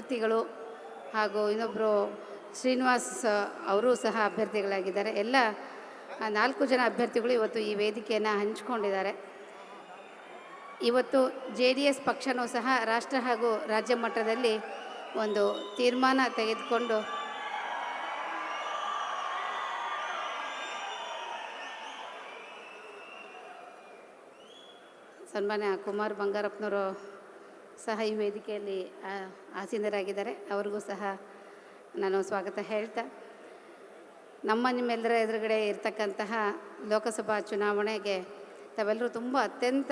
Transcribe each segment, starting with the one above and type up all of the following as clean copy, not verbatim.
ಅಭ್ಯರ್ಥಿಗಳು ಹಾಗೂ ಇನ್ನೊಬ್ಬರು ಶ್ರೀನಿವಾಸ್ ಅವರು ಸಹ ಅಭ್ಯರ್ಥಿಗಳಾಗಿದ್ದಾರೆ. ಎಲ್ಲ 4 ಜನ ಅಭ್ಯರ್ಥಿಗಳು ಇವತ್ತು ಈ ವೇದಿಕೆಯನ್ನು ಹಂಚಿಕೊಂಡಿದ್ದಾರೆ. ಇವತ್ತು JDS ಪಕ್ಷನೂ ಸಹ ರಾಷ್ಟ್ರ ಹಾಗೂ ರಾಜ್ಯ ಮಟ್ಟದಲ್ಲಿ ಒಂದು ತೀರ್ಮಾನ ತೆಗೆದುಕೊಂಡು ಸನ್ಮಾನ್ಯ ಕುಮಾರ್ ಬಂಗಾರಪ್ಪನವರು ಸಹ ಈ ವೇದಿಕೆಯಲ್ಲಿ ಆಸೀನರಾಗಿದ್ದಾರೆ. ಅವ್ರಿಗೂ ಸಹ ನಾನು ಸ್ವಾಗತ ಹೇಳ್ತಾ, ನಿಮ್ಮೆಲ್ಲರ ಎದುರುಗಡೆ ಇರತಕ್ಕಂತಹ ಲೋಕಸಭಾ ಚುನಾವಣೆಗೆ ತಾವೆಲ್ಲರೂ ತುಂಬ ಅತ್ಯಂತ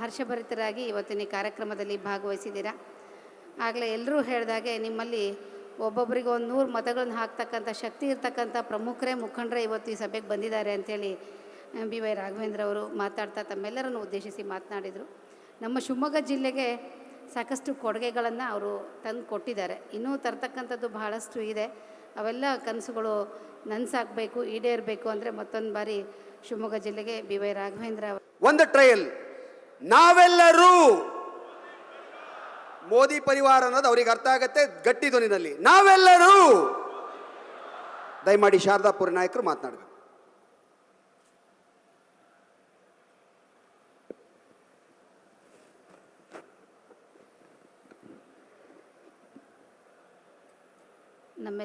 ಹರ್ಷಭರಿತರಾಗಿ ಇವತ್ತಿನ ಕಾರ್ಯಕ್ರಮದಲ್ಲಿ ಭಾಗವಹಿಸಿದ್ದೀರಾ. ಆಗಲೇ ಎಲ್ಲರೂ ಹೇಳಿದಾಗೆ ನಿಮ್ಮಲ್ಲಿ ಒಬ್ಬೊಬ್ಬರಿಗೆ 100 ಮತಗಳನ್ನು ಹಾಕ್ತಕ್ಕಂಥ ಶಕ್ತಿ ಇರ್ತಕ್ಕಂಥ ಮುಖಂಡರೇ ಇವತ್ತು ಈ ಸಭೆಗೆ ಬಂದಿದ್ದಾರೆ ಅಂಥೇಳಿ BY ರಾಘವೇಂದ್ರ ಅವರು ಮಾತಾಡ್ತಾ ತಮ್ಮೆಲ್ಲರನ್ನು ಉದ್ದೇಶಿಸಿ ಮಾತನಾಡಿದರು. ನಮ್ಮ ಶಿವಮೊಗ್ಗ ಜಿಲ್ಲೆಗೆ ಸಾಕಷ್ಟು ಕೊಡುಗೆಗಳನ್ನು ಅವರು ತಂದು ಕೊಟ್ಟಿದ್ದಾರೆ. ಇನ್ನೂ ತರ್ತಕ್ಕಂಥದ್ದು ಬಹಳಷ್ಟು ಇದೆ. ಅವೆಲ್ಲ ಕನಸುಗಳು ನನಸಾಗಬೇಕು, ಈಡೇರಬೇಕು ಅಂದರೆ ಮತ್ತೊಂದು ಬಾರಿ ಶಿವಮೊಗ್ಗ ಜಿಲ್ಲೆಗೆ BY ರಾಘವೇಂದ್ರ ಒಂದು ಟ್ರಯಲ್. ನಾವೆಲ್ಲರೂ ಮೋದಿ ಪರಿವಾರ ಅನ್ನೋದು ಅವ್ರಿಗೆ ಅರ್ಥ ಆಗತ್ತೆ ಗಟ್ಟಿ ಧ್ವನಿನಲ್ಲಿ. ನಾವೆಲ್ಲರೂ ದಯಮಾಡಿ ಶಾರದಾಪುರ ನಾಯಕರು ಮಾತನಾಡಬೇಕು. ನಮ್ಮೆಲ್ಲ